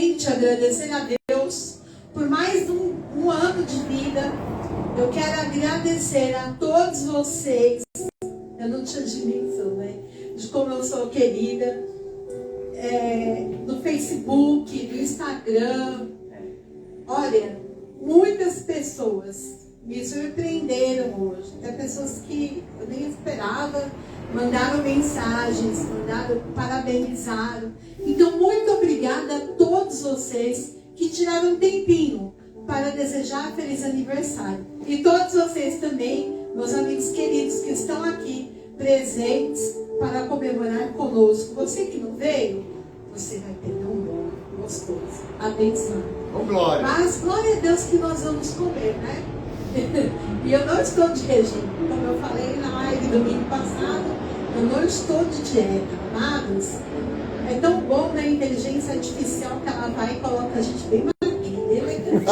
primeiramente, agradecer a Deus por mais um ano de vida. Eu quero agradecer a todos vocês. Eu não tinha dimensão, né? De como eu sou querida. No Facebook, no Instagram. Olha, muitas pessoas me surpreenderam hoje. Até pessoas que eu nem esperava mandaram mensagens, parabenizaram. Então, muito obrigada a todos vocês que tiraram um tempinho para desejar feliz aniversário. E todos vocês também, meus amigos queridos que estão aqui presentes para comemorar conosco. Você que não veio, você vai ter um bom, gostoso, abençoado. Oh, glória. Mas glória a Deus que nós vamos comer, né? E eu não estou de regime, como eu falei na live domingo passado, eu não estou de dieta, amados. É tão bom na inteligência artificial que ela vai e coloca a gente bem magrinha, elegante.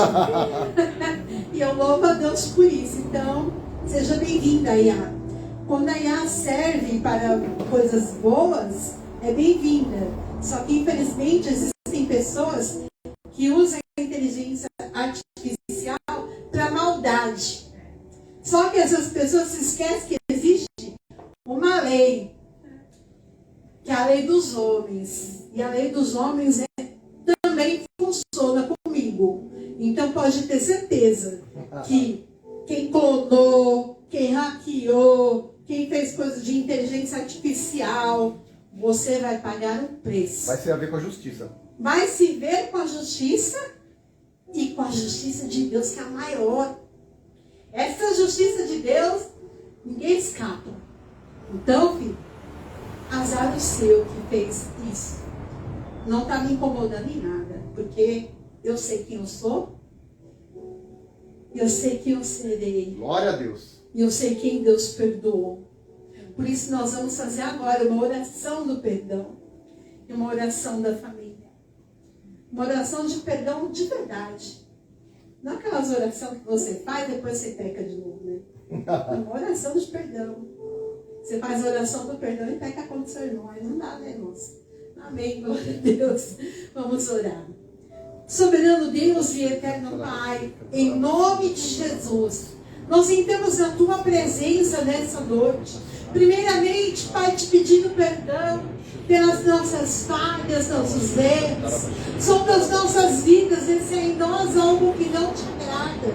E eu louvo a Deus por isso. Então, seja bem-vinda, Iá. Quando a Iá serve para coisas boas, é bem-vinda. Só que, infelizmente, existem pessoas que usam a inteligência artificial para maldade. Só que essas pessoas se esquecem que existe uma lei, que é a lei dos homens. E a lei dos homens também funciona comigo. Então pode ter certeza que quem clonou, quem hackeou, quem fez coisa de inteligência artificial, você vai pagar um preço. Vai se ver com a justiça. Vai se ver com a justiça e com a justiça de Deus, que é a maior. Essa justiça de Deus, ninguém escapa. Então, filho, azar o seu que fez isso. Não está me incomodando em nada, porque eu sei quem eu sou, eu sei quem eu serei. Glória a Deus. E eu sei quem Deus perdoou. Por isso nós vamos fazer agora uma oração do perdão e uma oração da família. Uma oração de perdão de verdade. Não aquelas orações que você faz e depois você peca de novo, né? Uma oração de perdão. Você faz a oração do perdão e peca contra o seu irmão. Aí não dá, né, irmãos? Amém, glória a Deus. Vamos orar. Soberano Deus e eterno Pai, em nome de Jesus, nós entramos na Tua presença nessa noite. Primeiramente, Pai, te pedindo perdão pelas nossas falhas, nossos erros, sobre as nossas vidas, esse é em nós algo que não te agrada.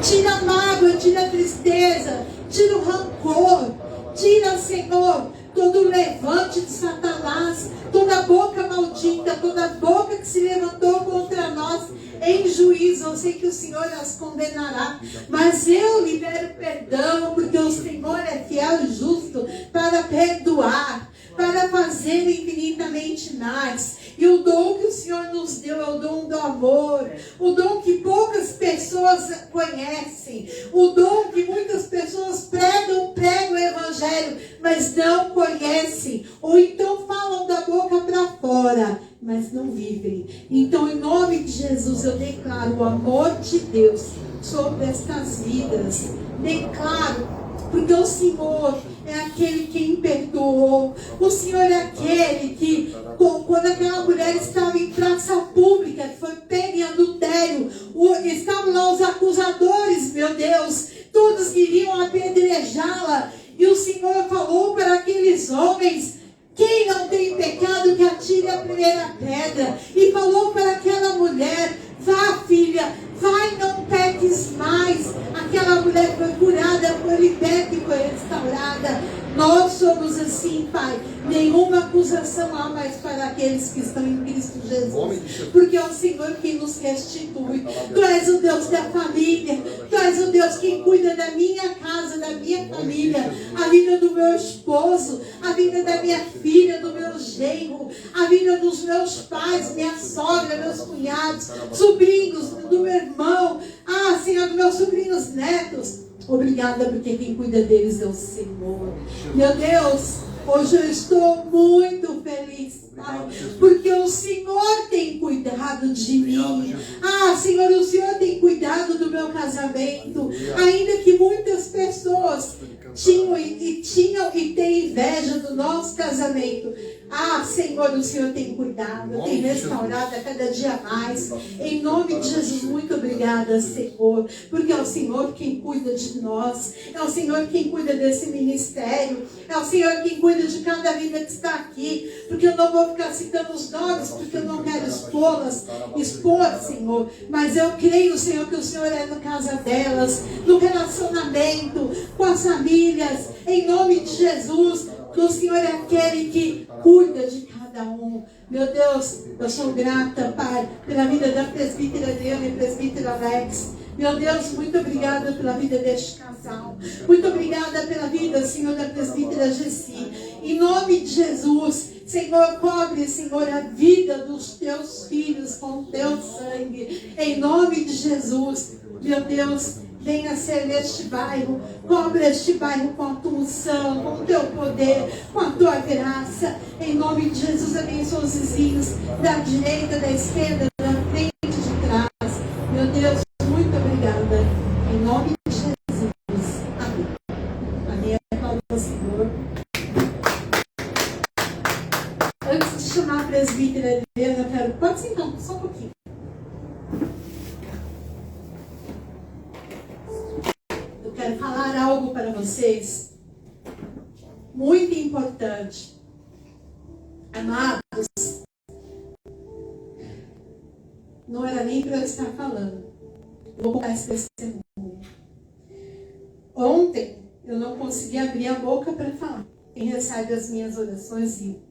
Tira a mágoa, tira a tristeza, tira o rancor, tira, Senhor, todo o levante de Satanás, toda boca maldita, toda boca que se levantou contra nós em juízo. Eu sei que o Senhor as condenará, mas eu libero perdão, porque o Senhor é fiel e justo para perdoar, para fazer infinitamente mais. E o dom que o Senhor nos deu é o dom do amor, o dom que poucas pessoas conhecem, o dom que muitas pessoas pregam o evangelho, mas não conhecem, ou então falam da boca para fora, mas não vivem. Então, em nome de Jesus, eu declaro o amor de Deus sobre estas vidas. Declaro, porque o Senhor é aquele que me perdoou. O Senhor é aquele que, quando aquela mulher estava em praça pública, que foi pega em adultério, estavam lá os acusadores, meu Deus, todos queriam apedrejá-la. E o Senhor falou para aqueles homens: quem não tem pecado, que atire a primeira pedra. E falou para aquela mulher: vá, filha, vai, não peques mais. Aquela mulher foi curada, foi liberta e foi restaurada. Nós somos assim, Pai. Nenhuma acusação há mais para aqueles que estão em Cristo Jesus. Porque é o Senhor quem nos restitui. Tu és o Deus da família. Tu és o Deus que cuida da minha casa, da minha família. A vida do meu esposo, a vida da minha filha, do meu genro, a vida dos meus pais, minha sogra, meus cunhados, sobrinhos do meu irmão. Ah, Senhor, dos meus sobrinhos netos. Obrigada, porque quem cuida deles é o Senhor. Meu Deus, hoje eu estou muito feliz, Pai, porque o Senhor tem cuidado de mim. Ah, Senhor, o Senhor tem cuidado do meu casamento. Ainda que muitas pessoas tinham e têm inveja do nosso casamento. Ah, Senhor, o Senhor tem cuidado, tem restaurado a cada dia mais. Em nome de Jesus, muito obrigada, Senhor, porque é o Senhor quem cuida de nós, é o Senhor quem cuida desse ministério, é o Senhor quem cuida de cada vida que está aqui, porque eu não vou ficar citando os nomes, porque eu não quero expor, Senhor, mas eu creio, Senhor, que o Senhor é na casa delas, no relacionamento, com as famílias, em nome de Jesus, que o Senhor é aquele que cuida de cada um. Meu Deus, eu sou grata, Pai, pela vida da presbítera Adriana e presbítero Alex. Meu Deus, muito obrigada pela vida deste casal. Muito obrigada pela vida, Senhor, da presbítera Gessi. Em nome de Jesus, Senhor, cobre, Senhor, a vida dos teus filhos com o teu sangue. Em nome de Jesus, meu Deus, venha ser neste bairro, cobre este bairro com a tua unção, com o teu poder, com a tua graça. Em nome de Jesus, abençoa os vizinhos da direita, da esquerda, da frente e de trás. Meu Deus, muito obrigada. Em nome de Jesus. Amém. Amém. Aplauda o Senhor. Antes de chamar a presbítera Helena, eu quero... Pode sentar só um pouquinho. Quero falar algo para vocês muito importante. Amados, não era nem para eu estar falando. Eu vou contar esse testemunho. Ontem eu não consegui abrir a boca para falar. Quem recebe as minhas orações viu.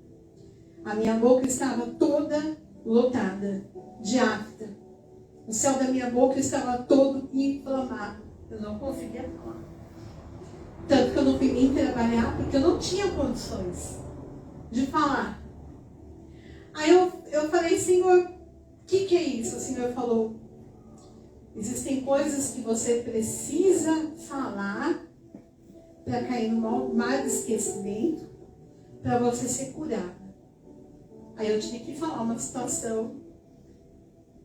A minha boca estava toda lotada de afta. O céu da minha boca estava todo inflamado. Eu não conseguia falar. Tanto que eu não vim nem trabalhar, porque eu não tinha condições de falar. Aí eu falei, Senhor, o que é isso? O Senhor falou, existem coisas que você precisa falar para cair no mar esquecimento, para você ser curada. Aí eu tive que falar uma situação,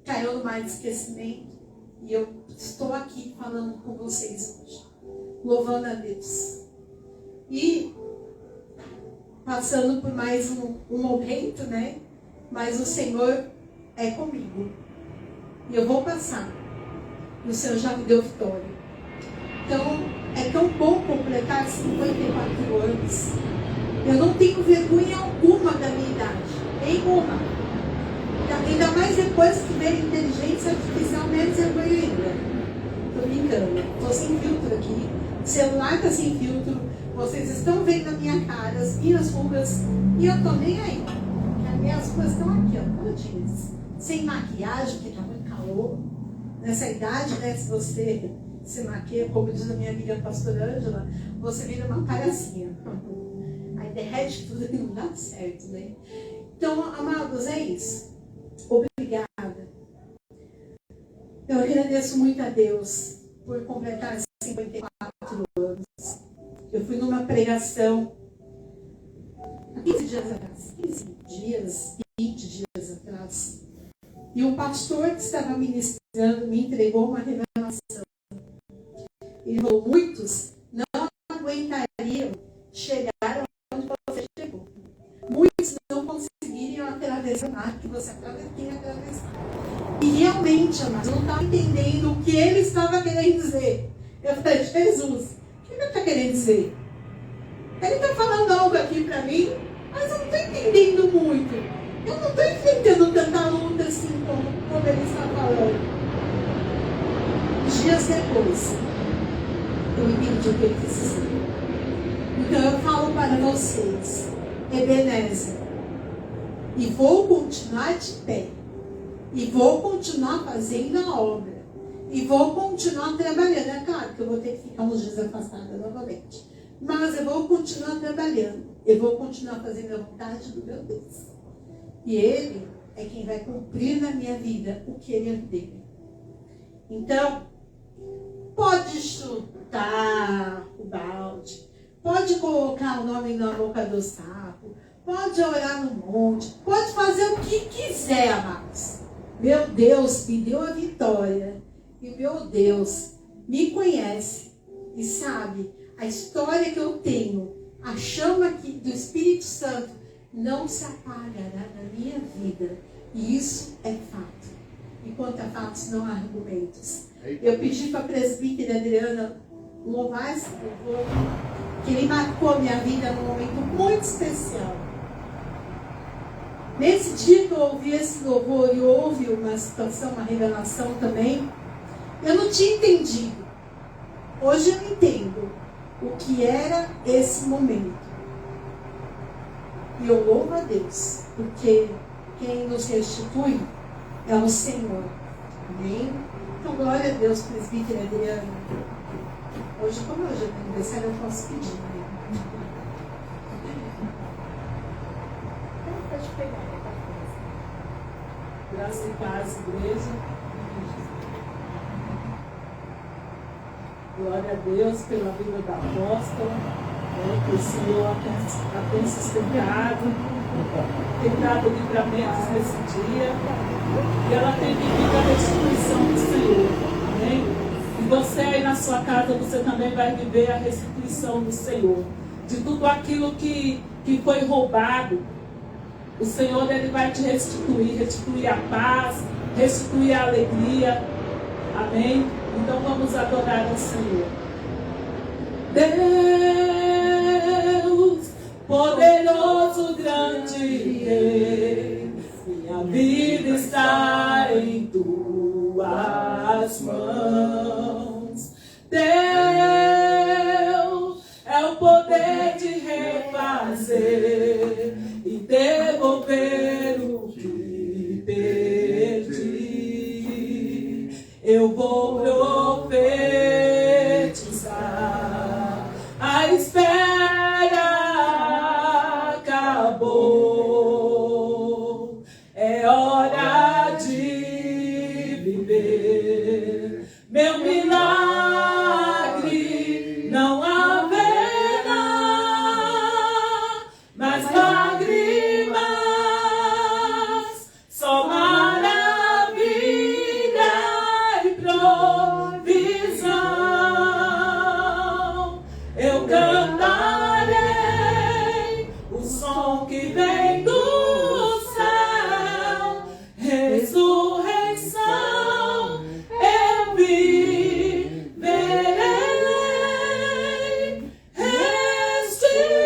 caiu no mar de esquecimento, e eu estou aqui falando com vocês hoje, louvando a Deus. E passando por mais um momento, né? Mas o Senhor é comigo. E eu vou passar. E o Senhor já me deu vitória. Então, é tão bom completar 54 anos. Eu não tenho vergonha alguma da minha idade. Nenhuma. Ainda mais depois que veio a inteligência artificial, menos vergonha ainda. Tô brincando. Tô sem filtro aqui. O celular tá sem filtro. Vocês estão vendo a minha cara, as minhas rugas. E eu tô nem aí. As minhas rugas estão aqui, ó, todinhas. Sem maquiagem, porque tá muito calor. Nessa idade, né, se você se maquia, como diz a minha amiga pastora Ângela, você vira uma palhacinha. Aí derrete tudo e não dá certo, né? Então, amados, é isso. Obrigada. Eu agradeço muito a Deus por completar 54 anos. Eu fui numa pregação há 15 dias atrás, 15 dias, 20 dias atrás. E o pastor que estava ministrando me entregou uma revelação. Ele falou, muitos não aguentariam chegar onde você chegou. Muitos não conseguiriam atravessar o mar que você tem atravessado. E realmente, amados, eu não estava entendendo o que ele estava querendo dizer. Eu falei, Jesus, o que ele está querendo dizer? Ele está falando algo aqui para mim, mas eu não estou entendendo muito. Eu não estou enfrentando tanta luta assim como ele está falando. Dias depois, eu entendi o que ele quis dizer. Então eu falo para vocês, Ebenezer, e vou continuar de pé, e vou continuar fazendo a obra, e vou continuar trabalhando. É claro que eu vou ter que ficar uns dias afastada novamente, mas eu vou continuar trabalhando, eu vou continuar fazendo a vontade do meu Deus. E Ele é quem vai cumprir na minha vida o querer dele. Então, pode chutar o balde, pode colocar o nome na boca do sapo, pode orar no monte, pode fazer o que quiser, amados. Meu Deus me deu a vitória. E meu Deus me conhece e sabe a história que eu tenho, a chama do Espírito Santo não se apagará na minha vida. E isso é fato. E quanto a fatos, não há argumentos. Eu pedi para a presbítera Adriana louvar esse louvor, que ele marcou a minha vida num momento muito especial. Nesse dia que eu ouvi esse louvor e houve uma situação, uma revelação também, eu não tinha entendido. Hoje eu entendo o que era esse momento. E eu louvo a Deus, porque quem nos restitui é o Senhor. Amém? Então, glória a Deus, presbítero Adriano. Hoje, como hoje é aniversário, eu posso pedir, né? Pode pegar, né? Graça e paz, igreja. Glória a Deus pela vida da apóstola, que o Senhor a tem sustentado, tem dado livramentos nesse dia, e ela tem vivido a restituição do Senhor. Amém? E você aí na sua casa, você também vai viver a restituição do Senhor. De tudo aquilo que foi roubado, o Senhor ele vai te restituir a paz, restituir a alegria. Amém? Então vamos adorar ao Senhor. Deus, poderoso, grande Rei, minha vida está em tuas mãos. Deus, é o poder de refazer e devolver o que perdi. Eu vou profetizar, a espera acabou, é hora de viver meu milagre, não haverá mais lágrimas, só maravilha e provisão. Eu cantarei o som que vem do céu, ressurreição eu viverei, restitui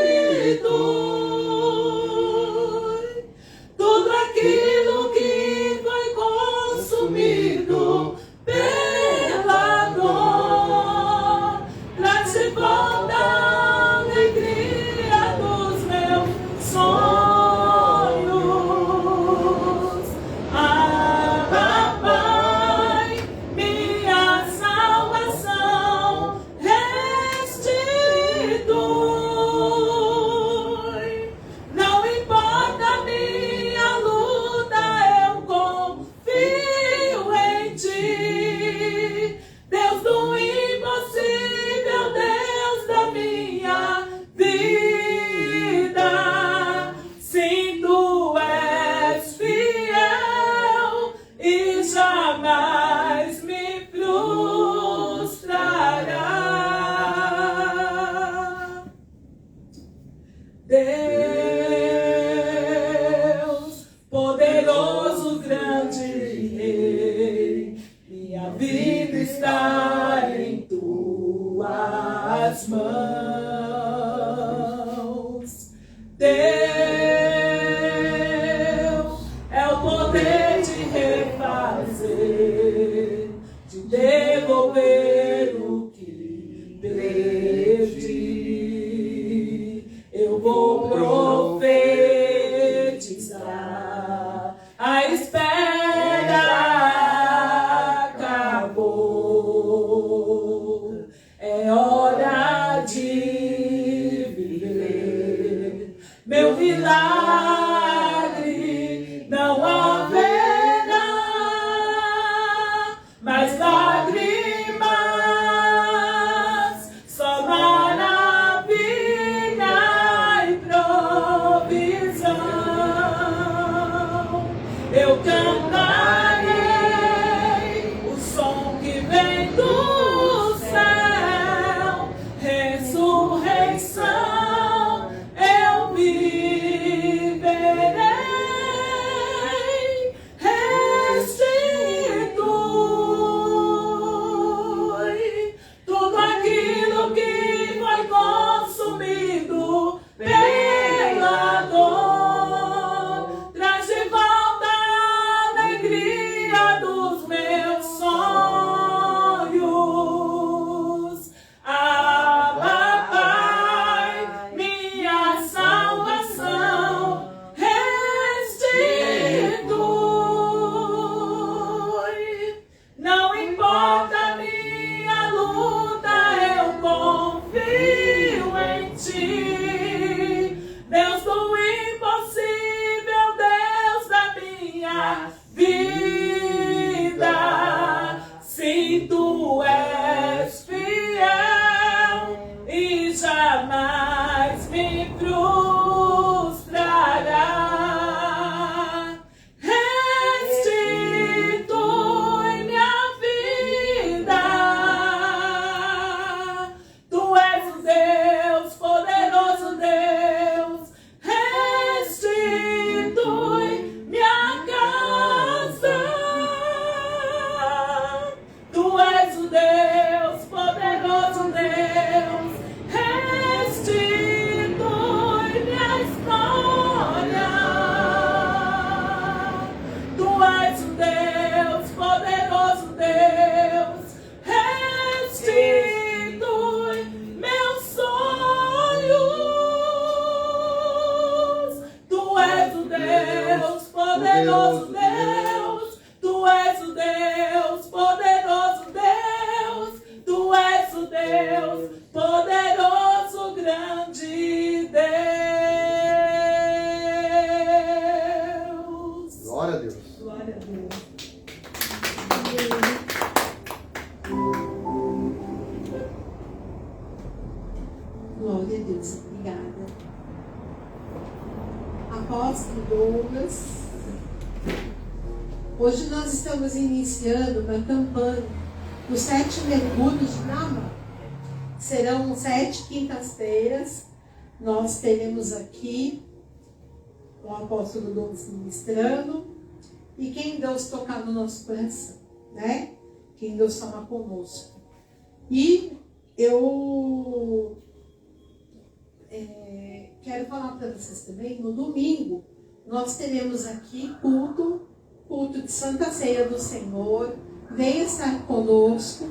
tudo aquilo que foi consumido pela dor. Traz de volta a alegria dos meus sonhos. Ah, Pai, minha salvação restitui. Não importa a minha luta, eu confio em ti. Deus do impossível, Deus da minha vida. Sim, tu és fiel e jamais me frustrará. Deus, poderoso, grande Rei, minha vida está em tuas mãos. Deus, é o poder de refazer, de devolver o que perdi. Eu vou profetizar, a espera acabou, é hora de viver meu milagre, não haverá Douglas. Hoje nós estamos iniciando uma campanha dos 7 mergulhos de Naamã. Serão 7 quintas-feiras. Nós teremos aqui o apóstolo Douglas ministrando e quem Deus tocar no nosso coração, né? Quem Deus toma conosco. E eu quero falar para vocês também, no domingo, nós teremos aqui culto de Santa Ceia do Senhor. Venha estar conosco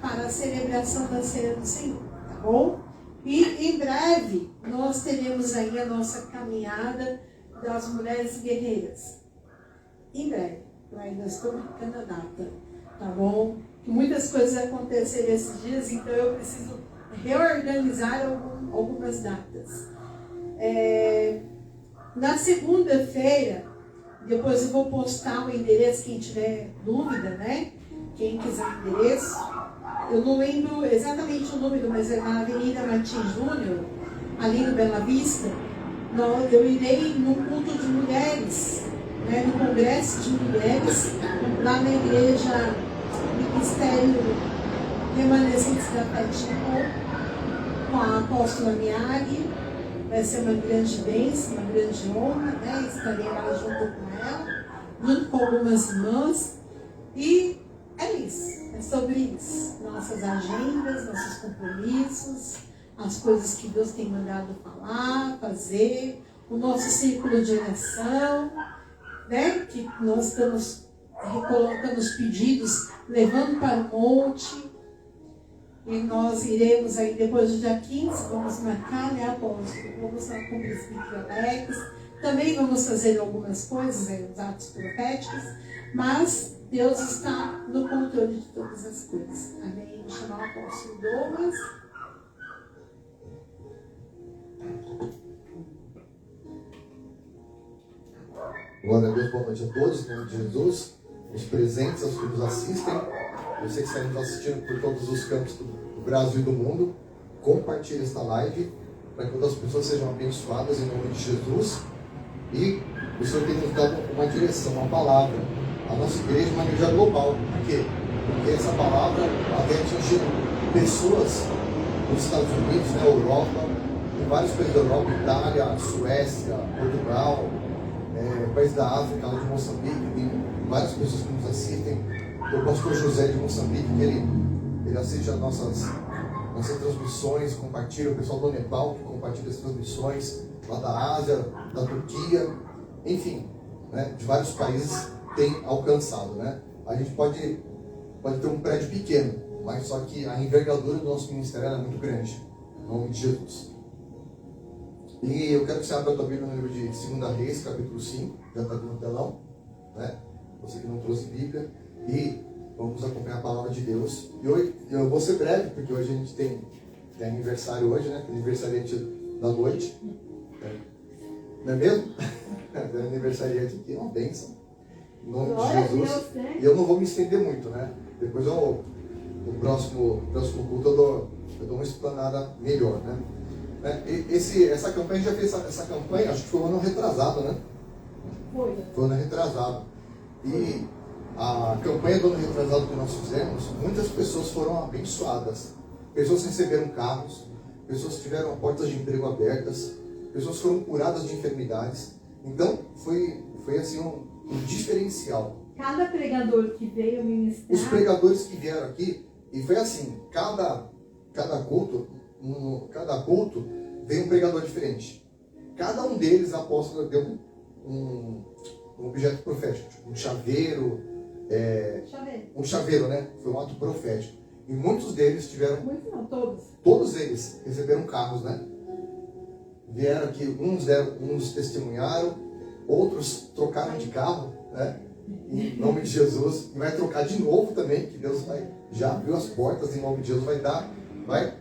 para a celebração da Ceia do Senhor, tá bom? E em breve, nós teremos aí a nossa caminhada das mulheres guerreiras. Em breve, eu ainda estou marcando a data, tá bom? Muitas coisas aconteceram esses dias, então eu preciso reorganizar algumas datas. Na segunda-feira, depois eu vou postar o endereço, quem tiver dúvida, né? Quem quiser o endereço. Eu não lembro exatamente o número, mas é na Avenida Martins Júnior, ali no Bela Vista. Eu irei no culto de mulheres, né? No congresso de mulheres, lá na igreja Ministério Remanescentes da Fé de Chico, com a apóstola Miari. Vai ser uma grande bênção, uma grande honra, né? Estarei lá junto com ela, junto com algumas irmãs. E é isso, é sobre isso. Nossas agendas, nossos compromissos, as coisas que Deus tem mandado falar, fazer, o nosso círculo de oração, né? Que nós estamos recolocando os pedidos, levando para o monte. E nós iremos aí, depois do dia 15, vamos marcar, né, apóstolo? Vamos lá com o presbítero Alex. Também vamos fazer algumas coisas, os atos proféticos, mas Deus está no controle de todas as coisas. Amém? Vou chamar o apóstolo Douglas. Glória a Deus, boa noite a todos, em nome de Jesus, os presentes, aos que nos assistem, você que está nos assistindo por todos os campos do Brasil e do mundo, compartilhe esta live para que outras pessoas sejam abençoadas em nome de Jesus. E o Senhor tem nos dado uma direção, uma palavra, a nossa igreja de maneira global. Por quê? Porque essa palavra tem atingido pessoas nos Estados Unidos, na Europa, em vários países da Europa, Itália, Suécia, Portugal, país da África, lá de Moçambique, tem várias pessoas que nos assistem. O pastor José de Moçambique, que ele assiste as nossas transmissões, compartilha, o pessoal do Nepal que compartilha as transmissões, lá da Ásia, da Turquia, enfim, né, de vários países tem alcançado, né? A gente pode ter um prédio pequeno, mas só que a envergadura do nosso ministério é muito grande, em nome de Jesus. E eu quero que você abra a tua Bíblia no livro de 2 Reis, capítulo 5, já está aqui no telão, né? Você que não trouxe Bíblia, e vamos acompanhar a palavra de Deus. E hoje, eu vou ser breve, porque hoje a gente tem aniversário hoje, né? Aniversariante da noite, não é mesmo? Tem aniversariante aqui, é uma bênção, em nome de Jesus. Deus, né? E eu não vou me estender muito, né? Depois no próximo culto eu dou uma explanada melhor, né? Essa campanha, a gente já fez essa campanha, acho que foi um ano retrasado, né? Foi um ano retrasado. E a campanha do ano retrasado que nós fizemos, muitas pessoas foram abençoadas. Pessoas receberam carros, pessoas tiveram portas de emprego abertas, pessoas foram curadas de enfermidades. Então, foi assim um diferencial. Cada pregador que veio ministrar... Os pregadores que vieram aqui, e foi assim, cada culto veio um pregador diferente. Cada um deles, a apóstola deu um objeto profético, tipo um chaveiro, um chaveiro, né? Foi um ato profético. E muitos deles tiveram... Muitos não, todos. Todos eles receberam carros, né? Vieram aqui, uns testemunharam, outros trocaram de carro, né? Em nome de Jesus. E vai trocar de novo também, que Deus já abriu as portas, em nome de Jesus, né?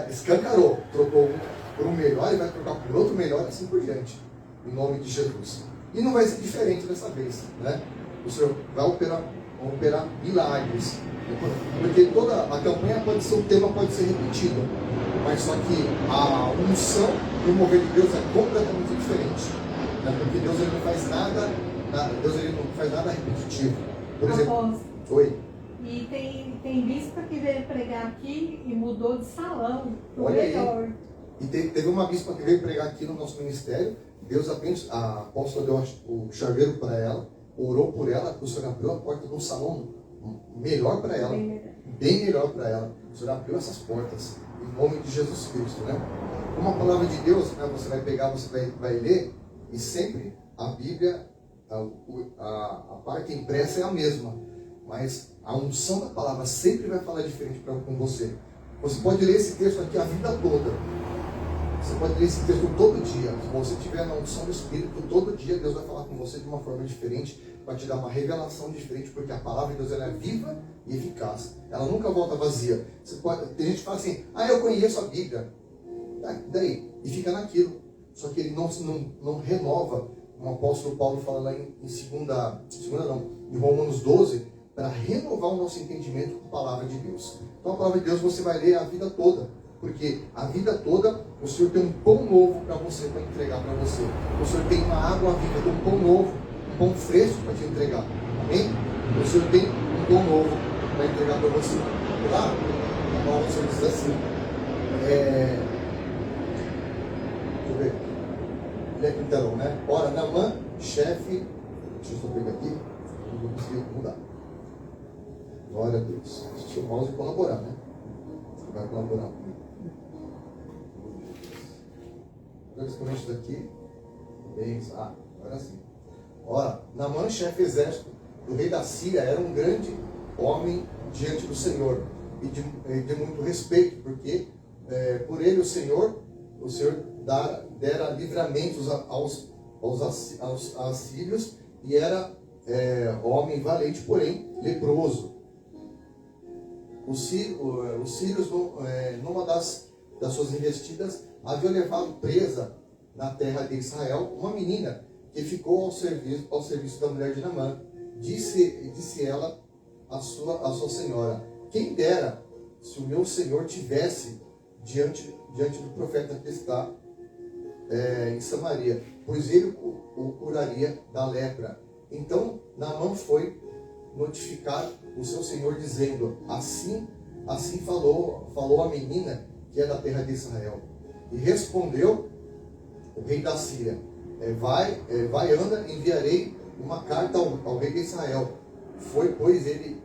Escancarou, trocou por um melhor e vai trocar por outro melhor, assim por diante, em nome de Jesus. E não vai ser diferente dessa vez, né? O Senhor vai operar milagres, porque toda a campanha o tema pode ser repetido, mas só que a unção e o mover de Deus é completamente diferente. Né? Porque Deus ele não faz nada, Deus ele não faz nada repetitivo. Por exemplo, Apóstolo. oi. E tem bispa que veio pregar aqui e mudou de salão pro Olha aí. melhor. E teve uma bispa que veio pregar aqui no nosso ministério. Deus apenas, a apóstola deu o chaveiro para ela, orou por ela, o Senhor abriu a porta de um salão melhor para ela, Bem melhor. bem melhor para ela. O Senhor abriu essas portas em nome de Jesus Cristo, né? Uma palavra de Deus, né, você vai pegar, você vai ler, e sempre a Bíblia, a parte impressa é a mesma, mas a unção da palavra sempre vai falar diferente com você. Você pode ler esse texto aqui a vida toda. Você pode ler esse texto todo dia. Se você tiver na unção do Espírito, todo dia Deus vai falar com você de uma forma diferente, vai te dar uma revelação diferente, porque a palavra de Deus ela é viva e eficaz. Ela nunca volta vazia. Tem gente que fala assim, eu conheço a Bíblia. Daí? E fica naquilo. Só que ele não renova, como o apóstolo Paulo fala lá em Romanos 12, para renovar o nosso entendimento com a palavra de Deus. Então a palavra de Deus você vai ler a vida toda. Porque a vida toda o Senhor tem um pão novo para você, para entregar para você. O Senhor tem uma água viva, tem um pão novo, um pão fresco para te entregar. Amém? O Senhor tem um pão novo para entregar para você. Lá, na palavra do Senhor diz assim. Deixa eu ver. Ele é Quintarão, né? Ora, Naamã, chefe. Deixa eu só pegar aqui. Não vou conseguir mudar. Glória a Deus. Deixa o mouse colaborar, né? Vai colaborar. Basicamente isso daqui. Bem, agora sim. Ora, Naamã, chefe exército do rei da Síria, era um grande homem diante do Senhor e de muito respeito, porque por ele o Senhor dera livramentos aos assírios, e era homem valente, porém leproso. Os sírios, numa das suas investidas, haviam levado presa na terra de Israel uma menina que ficou ao serviço da mulher de Naamã. Disse ela à sua senhora: quem dera se o meu senhor tivesse diante do profeta que está em Samaria, pois ele o curaria da lepra. Então Naamã foi notificar o seu senhor, dizendo: assim falou a menina que é da terra de Israel. E respondeu o rei da Síria: vai, anda, enviarei uma carta ao rei de Israel. Foi, pois, ele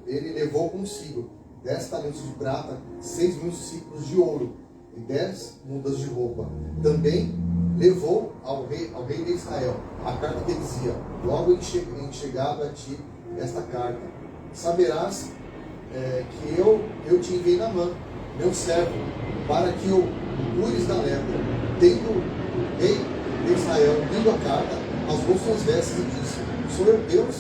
levou consigo 10 talentos de prata, 6.000 ciclos de ouro e 10 mudas de roupa. Também levou ao rei de Israel a carta que dizia: logo enchegado a ti esta carta, saberás que eu te enviei Naamã, meu servo, para que o cures da lepra. Tendo o rei de Israel lido a carta, rasgou suas vestes e disse: sou eu Deus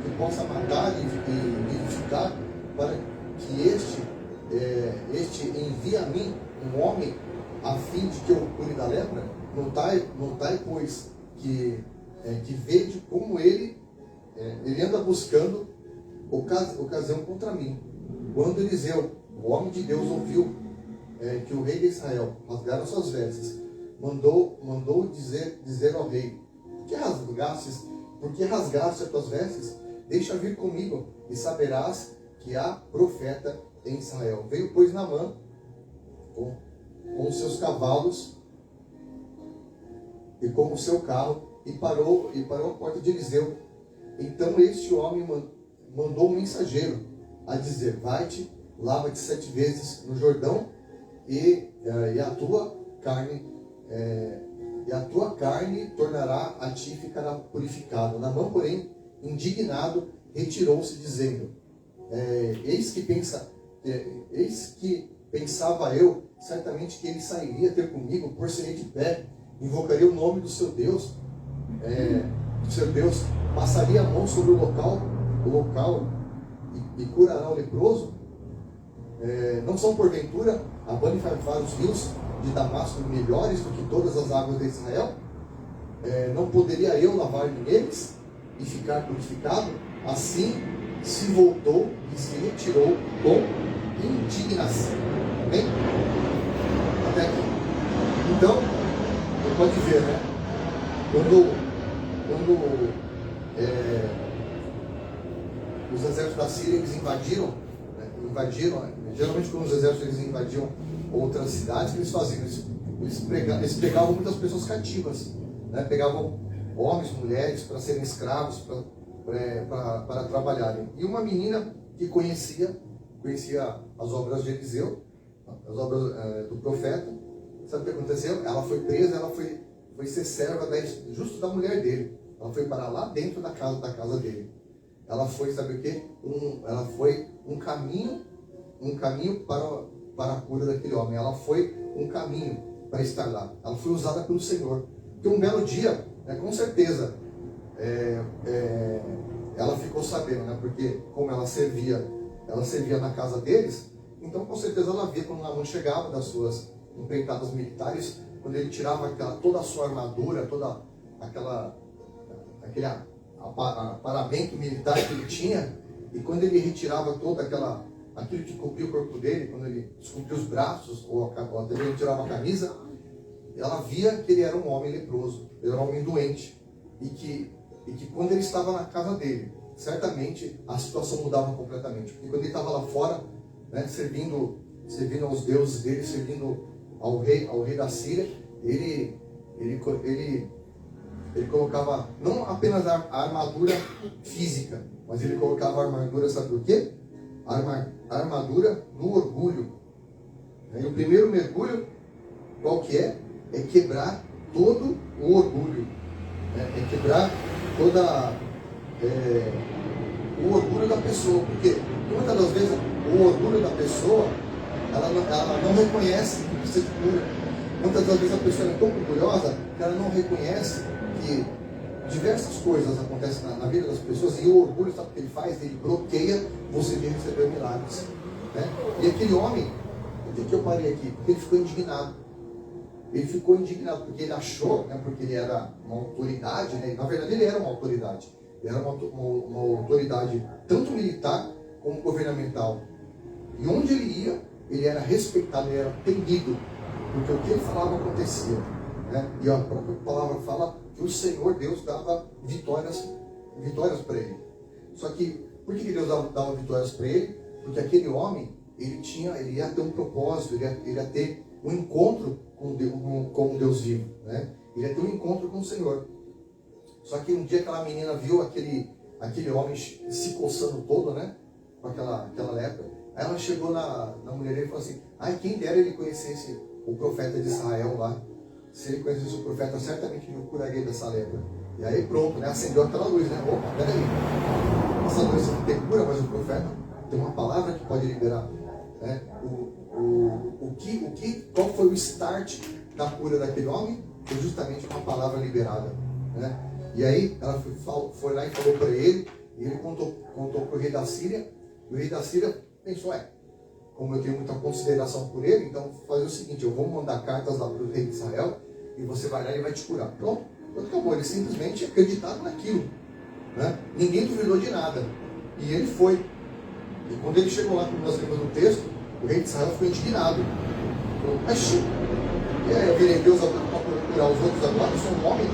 que possa matar e vivificar, para que este envie a mim um homem a fim de que eu cure da lepra? Notai, pois, que vede como ele anda buscando ocasião contra mim. Quando Eliseu, o homem de Deus, ouviu que o rei de Israel rasgara suas vestes, mandou dizer ao rei: por que rasgaste as tuas vestes? Deixa vir comigo, e saberás que há profeta em Israel. Veio, pois, Naamã com os seus cavalos e com o seu carro, e parou à porta de Eliseu. Então este homem mandou um mensageiro a dizer: vai-te, lava-te 7 vezes no Jordão, e a tua carne tornará a ti, ficará purificado. Naamã, porém, indignado, retirou-se, dizendo: eis que pensava eu, certamente que ele sairia ter comigo, por ser de pé, invocaria o nome do seu Deus, passaria a mão sobre o local e curará o leproso. Não são porventura Abana e Farfar os rios de Damasco melhores do que todas as águas de Israel? Não poderia eu lavar-me neles e ficar purificado? Assim se voltou e se retirou com indignação. Amém? Até aqui. Então, você pode ver, né? Quando os exércitos da Síria eles invadiram, geralmente quando os exércitos eles invadiam outras cidades, o que eles faziam? Eles pegavam muitas pessoas cativas, né? Pegavam homens, mulheres para serem escravos, para trabalharem. E uma menina que conhecia as obras de Eliseu, as obras do profeta, sabe o que aconteceu? Ela foi presa, ela foi ser serva justo da mulher dele. Ela foi para lá dentro da casa dele. Ela foi, sabe o quê? Ela foi um caminho para a cura daquele homem. Ela foi um caminho para estar lá. Ela foi usada pelo Senhor. Porque um belo dia, com certeza, ela ficou sabendo, né? Porque como ela servia na casa deles, então com certeza ela via quando Naamã chegava das suas empreitadas militares, quando ele tirava toda a sua armadura, toda aquele aparamento militar que ele tinha, e quando ele retirava toda aquilo que cobria o corpo dele, quando ele descobria os braços, ou até ele tirava a camisa, ela via que ele era um homem leproso, ele era um homem doente, e que quando ele estava na casa dele, certamente a situação mudava completamente, porque quando ele estava lá fora, né, servindo aos deuses dele, servindo ao rei da Síria, ele colocava não apenas a armadura física, mas ele colocava a armadura, sabe do quê? A armadura do orgulho. E o primeiro mergulho, qual que é? É quebrar todo o orgulho. É quebrar o orgulho da pessoa. Porque muitas das vezes o orgulho da pessoa, ela não reconhece que precisa de cura. Muitas das vezes a pessoa é tão orgulhosa que ela não reconhece que diversas coisas acontecem na vida das pessoas, e o orgulho, sabe o que ele faz? Ele bloqueia você de receber milagres, né? E aquele homem, por que eu parei aqui? Porque ele ficou indignado. Ele ficou indignado porque ele achou, né, porque ele era uma autoridade, né? Na verdade ele era uma autoridade. Ele era uma autoridade tanto militar como governamental. E onde ele ia, ele era respeitado, ele era temido, porque o que ele falava acontecia, né? E a própria palavra fala que o Senhor Deus dava vitórias para ele. Só que, por que Deus dava vitórias para ele? Porque aquele homem, ele ia ter um propósito, ele ia ter um encontro com Deus vivo, né? Ele ia ter um encontro com o Senhor. Só que um dia aquela menina viu aquele homem se coçando todo, né? Com aquela lepra. Aí ela chegou na mulher dele e falou assim: ai, quem dera ele conhecesse o profeta de Israel lá. Se ele conhecesse o profeta, certamente ele o curaria dessa lepra. E aí pronto, né? Acendeu aquela luz, né? Opa, peraí. Essa luz não tem cura, mas o profeta tem uma palavra que pode liberar, né? Qual foi o start da cura daquele homem? Foi justamente uma palavra liberada, né? E aí ela foi lá e falou para ele, e ele contou para o rei da Síria, e o rei da Síria pensou: como eu tenho muita consideração por ele, então vou fazer o seguinte, eu vou mandar cartas lá para o rei de Israel, e você vai lá e ele vai te curar. Pronto, acabou. Ele simplesmente acreditava naquilo, né? Ninguém duvidou de nada. E ele foi. E quando ele chegou lá, como nós lemos no texto, o rei de Israel ficou indignado. Falou: mas eu virei Deus para curar os outros agora, eu sou um homem.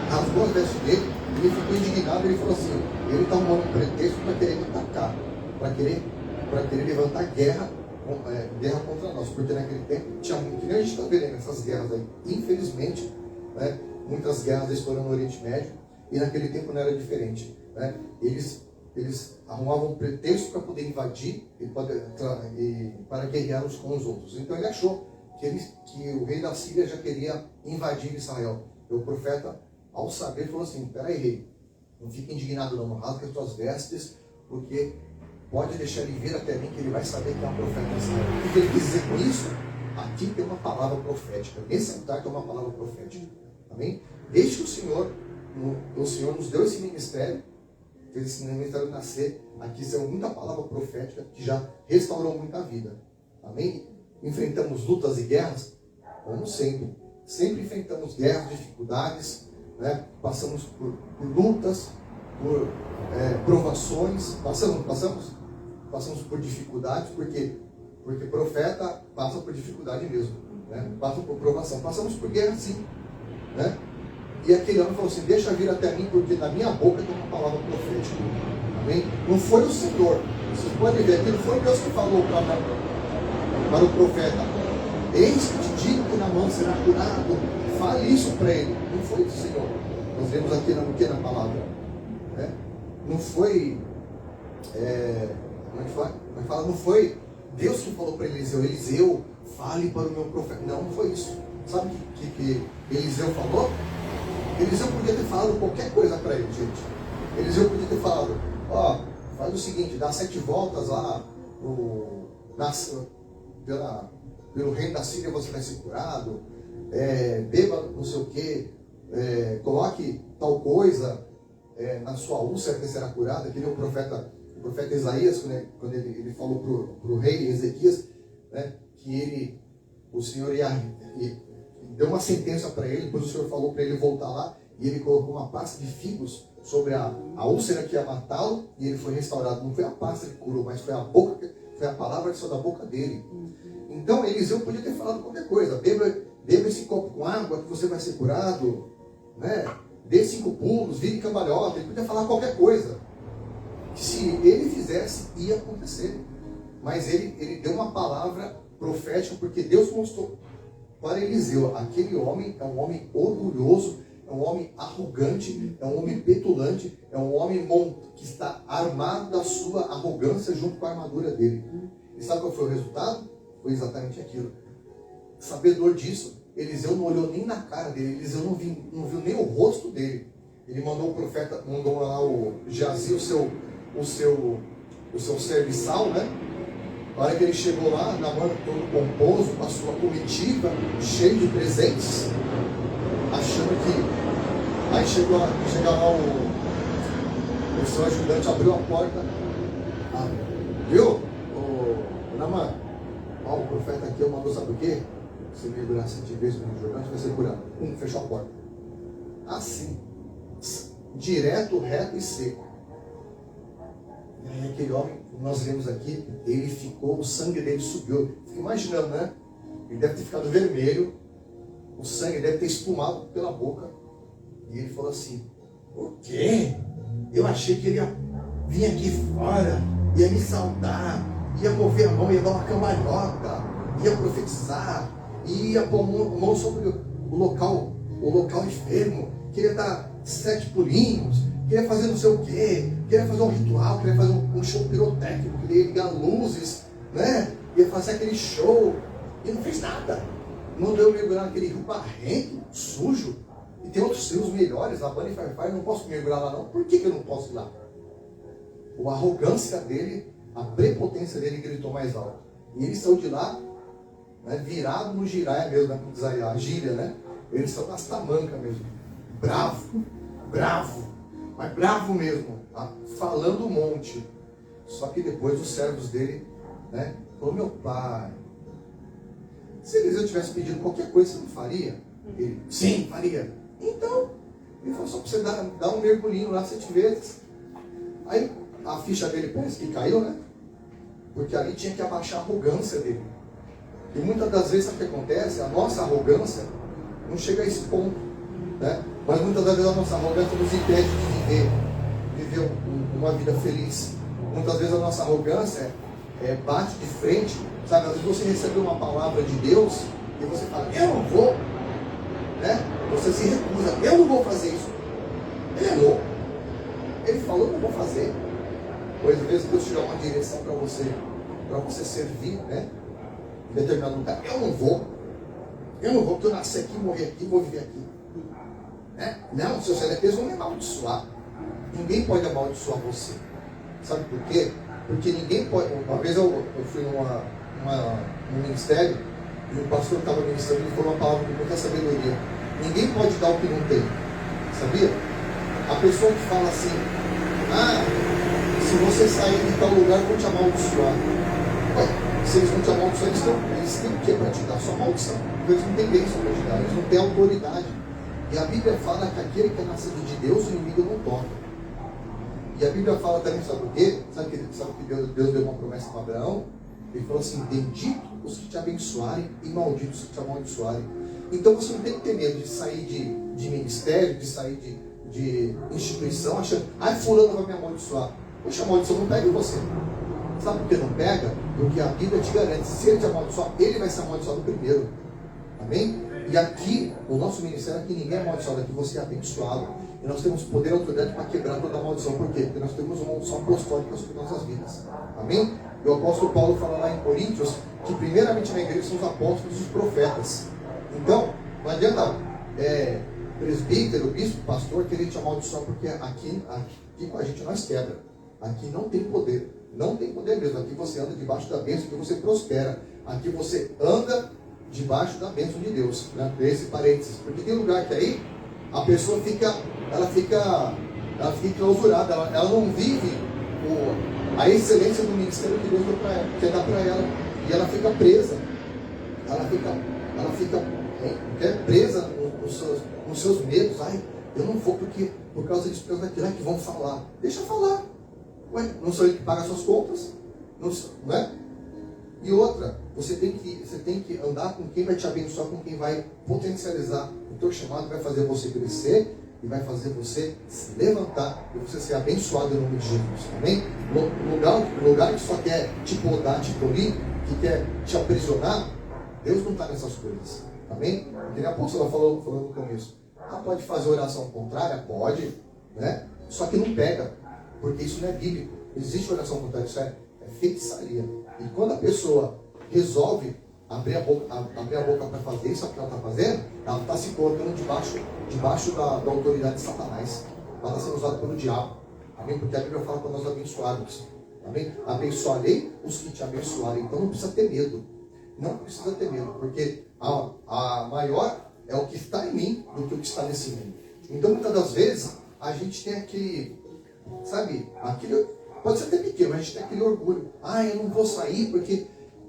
Rasgou as vestes dele, e ele ficou indignado. Ele falou assim: ele está arrumando um pretexto para querer me atacar, para querer levantar guerra contra nós, porque naquele tempo tinha muito, que nem a gente está vendo essas guerras aí, infelizmente, né, muitas guerras estourando no Oriente Médio, e naquele tempo não era diferente, né? Eles arrumavam um pretexto para poder invadir e para guerrear uns com os outros. Então ele achou que o rei da Síria já queria invadir Israel. E o profeta, ao saber, falou assim: peraí, rei, não fique indignado não rasga as tuas vestes, porque pode deixar ele vir até mim, que ele vai saber que é um profeta de Israel. O que ele quis dizer com isso? Aqui tem uma palavra profética. Nesse altar tem uma palavra profética. Amém? Desde que o Senhor nos deu esse ministério, fez esse ministério nascer, aqui saiu muita palavra profética que já restaurou muita vida. Amém? Enfrentamos lutas e guerras? Como sempre. Sempre enfrentamos guerras, dificuldades, né? Passamos por lutas, por provações. Passamos por dificuldades, porque profeta passa por dificuldade mesmo, né? Passa por provação. Passamos por guerra, sim, né? E aquele homem falou assim, deixa vir até mim, porque na minha boca tem uma palavra profética. Amém? Não foi o Senhor. Vocês podem ver aqui, não foi Deus que falou para o profeta, eis que te digo que Naamã será curado. Fale isso para ele. Não foi o Senhor. Nós vemos aqui na pequena palavra. Né? Não foi... como é que fala? Não foi Deus que falou para Eliseu, Eliseu, fale para o meu profeta. Não, não foi isso. Sabe o que Eliseu falou? Eliseu podia ter falado qualquer coisa para ele, gente. Eliseu podia ter falado, ó, faz o seguinte, dá 7 voltas lá pelo reino da Síria, você vai ser curado, beba não sei o que, coloque tal coisa na sua úlcera que será curada, que nem o profeta Isaías, quando ele falou para o rei Ezequias, né, que o Senhor deu uma sentença para ele, depois o Senhor falou para ele voltar lá, e ele colocou uma pasta de figos sobre a úlcera que ia matá-lo, e ele foi restaurado. Não foi a pasta que curou, mas foi a palavra que saiu da boca dele. Então Eliseu podia ter falado qualquer coisa, beba esse copo com água que você vai ser curado, né? Dê 5 pulos, vire cambalhota. Ele podia falar qualquer coisa, que se ele fizesse, ia acontecer. Mas ele deu uma palavra profética, porque Deus mostrou para Eliseu, aquele homem é um homem orgulhoso, é um homem arrogante, é um homem petulante, é um homem que está armado da sua arrogância junto com a armadura dele. E sabe qual foi o resultado? Foi exatamente aquilo. Sabedor disso, Eliseu não olhou nem na cara dele, Eliseu não viu nem o rosto dele. Ele mandou o profeta, mandou lá o Geazi, o seu serviçal, né? Na hora que ele chegou lá, Naamã todo pomposo, com a sua comitiva, cheio de presentes, achando que... Aí chega lá o seu ajudante, abriu a porta. Viu? Naamã, o profeta aqui mandou, sabe o quê? Você mergulhar 7 vezes no Jordão, você vai ser curado. Fechou a porta. Assim. Direto, reto e seco. E aí aquele homem, nós vemos aqui, ele ficou, o sangue dele subiu. Fica imaginando, né? Ele deve ter ficado vermelho, o sangue deve ter espumado pela boca. E ele falou assim, o quê? Eu achei que ele ia vir aqui fora, ia me saudar, ia mover a mão, ia dar uma cambalhota, ia profetizar, ia pôr a mão sobre o local enfermo, queria dar 7 pulinhos, queria fazer não sei o quê, queria fazer um ritual, queria fazer um show pirotécnico, queria ligar luzes, né? Ia fazer aquele show, e não fez nada. Mandou eu mergulhar naquele rio barrento, sujo, e tem outros rios melhores, Labana e Farfar, eu não posso mergulhar lá não. Por que eu não posso ir lá? A arrogância dele, a prepotência dele gritou mais alto. E ele saiu de lá, né, virado no giraia mesmo, né, a gíria, né? Ele saiu nas tamancas mesmo. Bravo, mas bravo mesmo, tá? Falando um monte. Só que depois os servos dele, né, falou, meu pai, se Eliseu tivesse pedido qualquer coisa, você não faria? Ele, sim, faria. Então, ele falou, só para você dar um mergulhinho lá 7 vezes. Aí a ficha dele parece que caiu, né? Porque ali tinha que abaixar a arrogância dele. E muitas das vezes, sabe o que acontece? A nossa arrogância não chega a esse ponto, né? Mas muitas das vezes a nossa arrogância nos impede de viver uma vida feliz. Muitas vezes a nossa arrogância bate de frente, sabe? Às vezes você recebeu uma palavra de Deus e você fala, eu não vou, né? Você se recusa, eu não vou fazer isso. Ele é louco. Ele falou, eu não vou fazer. Pois às vezes Deus te dá uma direção para você servir, né? Em determinado lugar. Eu não vou, porque eu nasci aqui, morri aqui, vou viver aqui. Né? Não, seus CLTs vão me amaldiçoar. Ninguém pode amaldiçoar você. Sabe por quê? Porque ninguém pode. Uma vez eu fui num ministério e o pastor que estava ministrando ele falou uma palavra com muita sabedoria. Ninguém pode dar o que não tem. Sabia? A pessoa que fala assim, se você sair de tal lugar, eu vou te amaldiçoar. Ué, se eles vão te amaldiçoar, eles têm o que para te dar? Só maldição. Eles não têm bênção para te dar, eles não têm autoridade. E a Bíblia fala que aquele que é nascido de Deus, o inimigo não toca. E a Bíblia fala também, sabe por quê? Sabe que Deus deu uma promessa para Abraão? Ele falou assim, bendito os que te abençoarem e malditos os que te amaldiçoarem. Então você não tem que ter medo de sair de ministério, de sair de instituição, achando, fulano vai me amaldiçoar. Poxa, a maldição não pega em você. Sabe por que não pega? Porque a Bíblia te garante, se ele te amaldiçoar, ele vai ser amaldiçoado primeiro. Amém? E aqui, o nosso ministério, aqui ninguém é amaldiçoado, aqui você é abençoado. E nós temos poder e autoridade para quebrar toda a maldição. Por quê? Porque nós temos uma maldição apostólica sobre nossas vidas. Amém? E o apóstolo Paulo fala lá em Coríntios que primeiramente na igreja são os apóstolos e os profetas. Então, não adianta presbítero, bispo, pastor querer te amaldiçoar, porque aqui com a gente nós quebra. Aqui não tem poder. Não tem poder mesmo. Aqui você anda debaixo da bênção, aqui você prospera. Aqui você anda debaixo da bênção de Deus. Né? Esse parênteses. Porque tem lugar que aí a pessoa fica clausurada. Ela não vive a excelência do ministério que Deus quer dar para ela. E ela fica presa. Ela fica presa nos seus medos. Eu não vou porque por causa disso, por causa daquilo que vão falar. Deixa falar. Ué, não sou eu que paga as suas contas? Não é? E outra, você tem que andar com quem vai te abençoar, com quem vai potencializar o teu chamado, vai fazer você crescer e vai fazer você se levantar e você ser abençoado em nome de Jesus. Amém? Lugar que só quer te podar, te polir, que quer te aprisionar, Deus não está nessas coisas. Amém? Porque a apóstola falou no começo. Pode fazer oração contrária? Pode, né? Só que não pega, porque isso não é bíblico. Existe oração contrária, isso é feitiçaria. E quando a pessoa resolve abrir a boca para fazer isso que ela está fazendo, ela está se colocando debaixo da autoridade de Satanás. Ela está sendo usada pelo diabo. Amém? Porque a Bíblia fala para nós abençoarmos. Amém? Abençoarei os que te abençoarem. Então não precisa ter medo. Não precisa ter medo, porque a maior é o que está em mim do que o que está nesse mundo. Então muitas das vezes a gente tem aquele pode ser até pequeno, mas a gente tem aquele orgulho. Eu não vou sair porque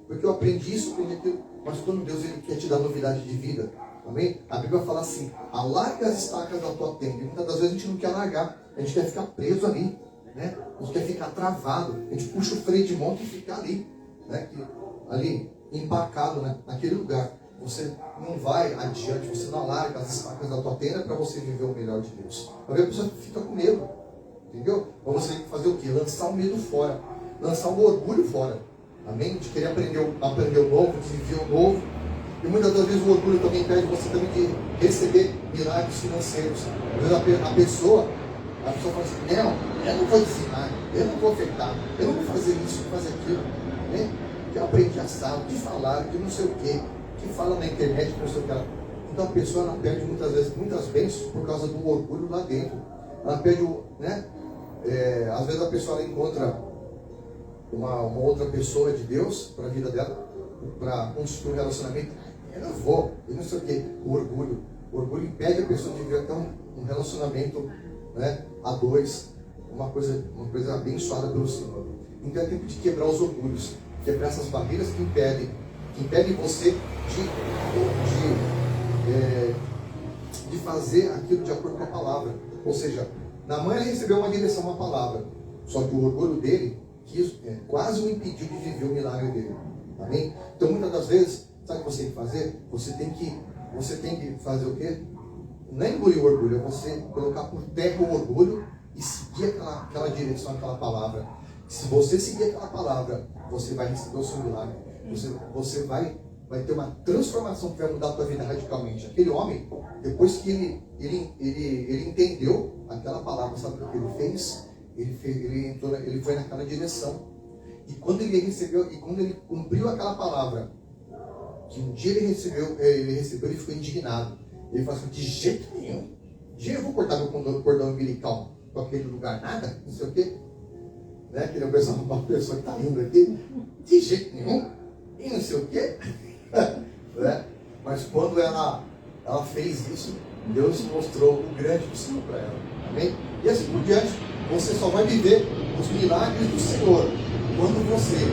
eu aprendi isso, aprendi aquilo. Mas quando Deus ele quer te dar novidade de vida, amém? A Bíblia fala assim, alarga as estacas da tua tenda. E muitas das vezes a gente não quer largar, a gente quer ficar preso ali, né? A gente quer ficar travado, a gente puxa o freio de mão e fica ali, né? Ali, empacado, né? Naquele lugar. Você não vai adiante, você não alarga as estacas da tua tenda para você viver o melhor de Deus. A pessoa fica com medo, entendeu? Então você tem que fazer o quê? Lançar o medo fora, lançar o orgulho fora, amém? De querer aprender o novo, de viver o novo. E muitas das vezes o orgulho também impede você também de receber milagres financeiros. Às vezes a pessoa fala assim, não, eu não vou ensinar, eu não vou ofertar, eu não vou fazer isso, vou fazer aquilo, né? Que eu aprendi assado, de falar, de não sei o quê, que fala na internet, não sei o que ela. Então a pessoa ela perde muitas vezes muitas bênçãos por causa do orgulho lá dentro. Ela perde né? Às vezes a pessoa ela encontra uma outra pessoa de Deus para a vida dela, para construir um relacionamento. Eu não vou, eu não sei o que. O orgulho impede a pessoa de viver um relacionamento, né, a dois, uma coisa abençoada pelo Senhor. Então é tempo de quebrar os orgulhos, quebrar essas barreiras que impedem você de fazer aquilo de acordo com a palavra. Ou seja, Naamã ele recebeu uma direção, uma palavra, só que o orgulho dele quase o impediu de viver o milagre dele. Amém? Então muitas das vezes, sabe o que você tem que fazer? Você tem que fazer o quê? Não é engolir o orgulho, é você colocar por terra o orgulho e seguir aquela direção, aquela palavra. Se você seguir aquela palavra, você vai receber o seu milagre. Você vai ter uma transformação que vai mudar a tua vida radicalmente. Aquele homem, depois que ele entendeu aquela palavra, sabe o que ele fez? Ele foi naquela direção. E quando ele cumpriu aquela palavra, que um dia ele recebeu, ele ficou indignado. Ele falou assim, de jeito nenhum. Eu vou cortar meu cordão umbilical para aquele lugar, nada, não sei o quê. Né? Que uma pessoa que está indo aqui, de jeito nenhum, e não sei o quê. Né? Mas quando ela fez isso, Deus mostrou o grande do Senhor para ela. Amém? E assim por diante, você só vai viver os milagres do Senhor quando você,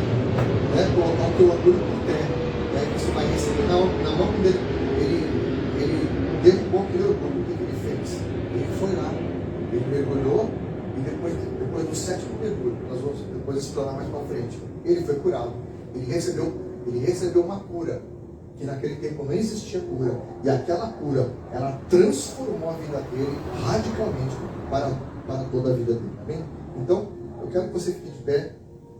né, colocar o teu orgulho por terra. Né? Você vai receber na mão dele. Ele derrubou aquele orgulho. O que ele fez? Ele foi lá, ele mergulhou e depois do sétimo mergulho, nós vamos depois explorar mais para frente, ele foi curado. Ele recebeu uma cura que naquele tempo não existia cura, e aquela cura, ela transformou a vida dele radicalmente para toda a vida dele, amém? Então, eu quero que você fique de pé,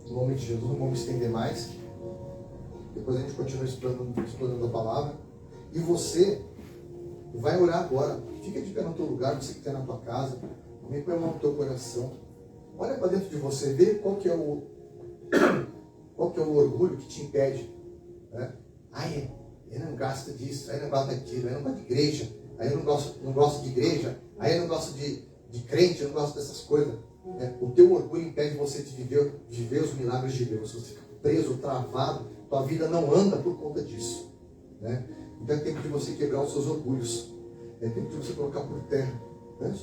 no nome de Jesus, não vamos estender mais, depois a gente continua explorando a palavra, e você vai orar agora, fica de pé no teu lugar, você que está na tua casa, vem com a mão no teu coração, olha para dentro de você, vê qual que é o orgulho que te impede, né? Ai, eu não gosto disso, aí eu não gosto daquilo, aí eu não gosto de igreja, aí eu não gosto de igreja, aí eu não gosto de crente, eu não gosto dessas coisas. Né? O teu orgulho impede você de viver os milagres de Deus. Você fica preso, travado, tua vida não anda por conta disso. Né? Então é tempo de você quebrar os seus orgulhos. É tempo de você colocar por terra. Né?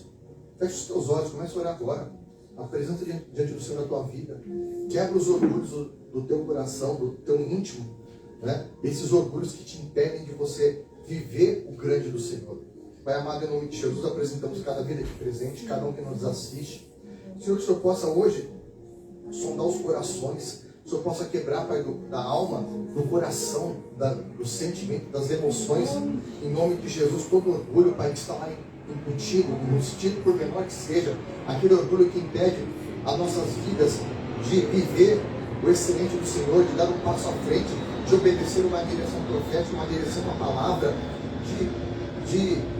Feche os teus olhos, comece a orar agora. Apresenta diante do Senhor a tua vida. Quebra os orgulhos do teu coração, do teu íntimo. Né? Esses orgulhos que te impedem de você viver o grande do Senhor. Pai amado, em nome de Jesus, apresentamos cada vida aqui presente, cada um que nos assiste. Senhor, que o Senhor possa hoje sondar os corações, que o Senhor possa quebrar, Pai, da alma, do coração, do sentimento, das emoções, em nome de Jesus, todo orgulho, Pai, que está lá embutido, por menor que seja, aquele orgulho que impede as nossas vidas de viver o excelente do Senhor, de dar um passo à frente, de obedecer uma direção profética, uma direção da palavra, de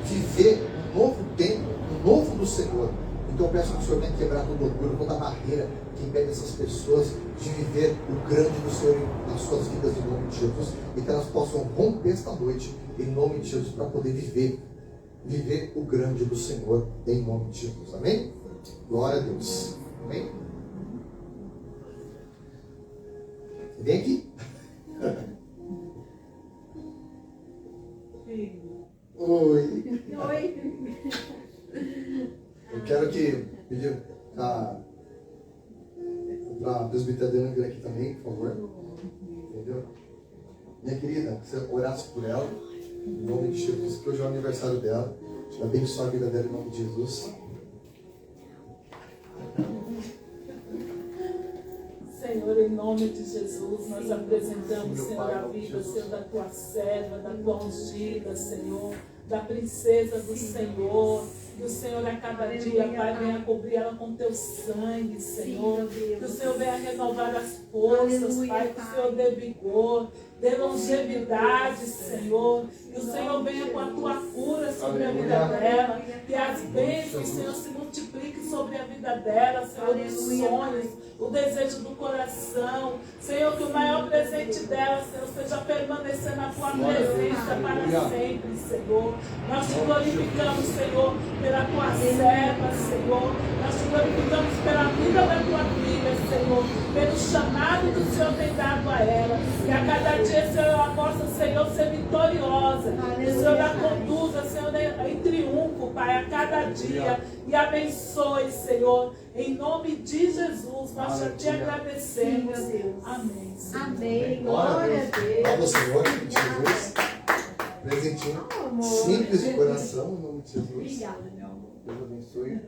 viver um novo tempo, um novo do Senhor. Então eu peço que o Senhor venha quebrar todo orgulho, toda barreira que impede essas pessoas de viver o grande do Senhor nas suas vidas, em nome de Jesus, e que elas possam romper esta noite, em nome de Jesus, para poder viver o grande do Senhor, em nome de Jesus. Amém? Glória a Deus. Amém? Vem aqui. Oi. Eu quero que pedir para a presbiteriana vir aqui também, por favor. Entendeu? Minha querida, você orasse por ela, em nome de Jesus, que hoje é o aniversário dela. Abençoe a vida dela em nome de Jesus. Senhor, em nome de Jesus, nós apresentamos, Senhor, a vida, Senhor, da tua serva, da tua ungida, Senhor, da princesa do Senhor. Que o Senhor a cada dia, Pai, venha cobrir ela com teu sangue, Senhor. Que o Senhor venha renovar as forças, Pai. Que o Senhor dê vigor, dê longevidade, Senhor. Que o Senhor venha com a tua cura sobre a vida dela. Que as bênçãos, Senhor, se multipliquem sobre a vida dela, Senhor, os sonhos, o desejo do coração. Senhor, que o maior presente dela, Senhor, seja permanecer na tua presença para sempre, Senhor. Nós te glorificamos, Senhor, pela tua serva, Senhor. Nós te glorificamos pela vida da tua filha, Senhor, pelo chamado que o Senhor tem dado a ela. Que a cada dia, Senhor, ela possa, Senhor, ser vitoriosa. Que o Senhor a conduza, Senhor, em triunfo, Pai, a cada dia. E abençoe, Senhor. Em nome de Jesus, nós já te agradecemos. Amém. Senhor. Amém. Glória a Deus. Glória ao Senhor, em nome de Jesus. Presentinho simples de coração, em nome de Jesus. Obrigada, meu amor. Deus abençoe.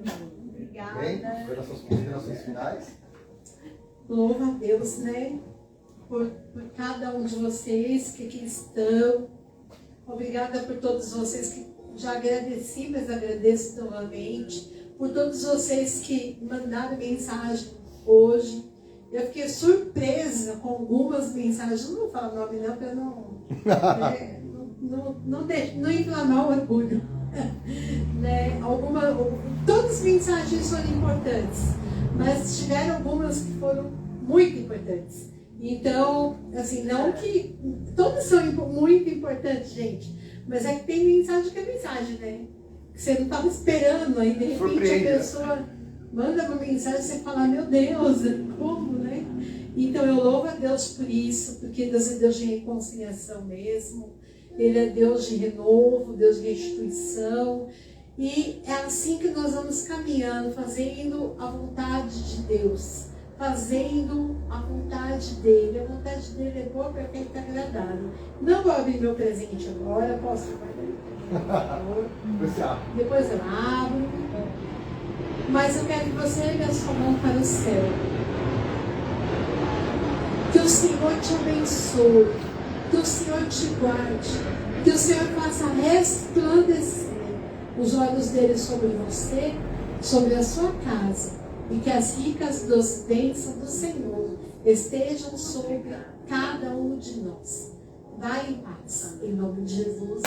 Obrigada. Bem, considerações finais. Louva a Deus, né? Por cada um de vocês que aqui estão. Obrigada por todos vocês que já agradeci, mas agradeço novamente. Por todos vocês que mandaram mensagem hoje. Eu fiquei surpresa com algumas mensagens. Não vou falar o nome não, para não inflamar o orgulho. Né? Todas as mensagens foram importantes, mas tiveram algumas que foram muito importantes. Então, assim, não que todas são muito importantes, gente, mas é que tem mensagem que é mensagem, né? Que você não estava esperando, aí de repente a pessoa manda uma mensagem e você fala, meu Deus, como, né? Então eu louvo a Deus por isso, porque Deus é Deus de reconciliação mesmo. Ele é Deus de renovo, Deus de restituição. E é assim que nós vamos caminhando, fazendo a vontade de Deus. Fazendo a vontade dele. A vontade dele é boa, perfeita e agradável. Não vou abrir meu presente agora, posso guardar? Depois eu abro. Mas eu quero que você ergue a sua mão para o céu. Que o Senhor te abençoe. Que o Senhor te guarde. Que o Senhor faça resplandecer os olhos dele sobre você, sobre a sua casa. E que as ricas bênçãos do Senhor estejam sobre cada um de nós. Vai em paz. Em nome de Jesus.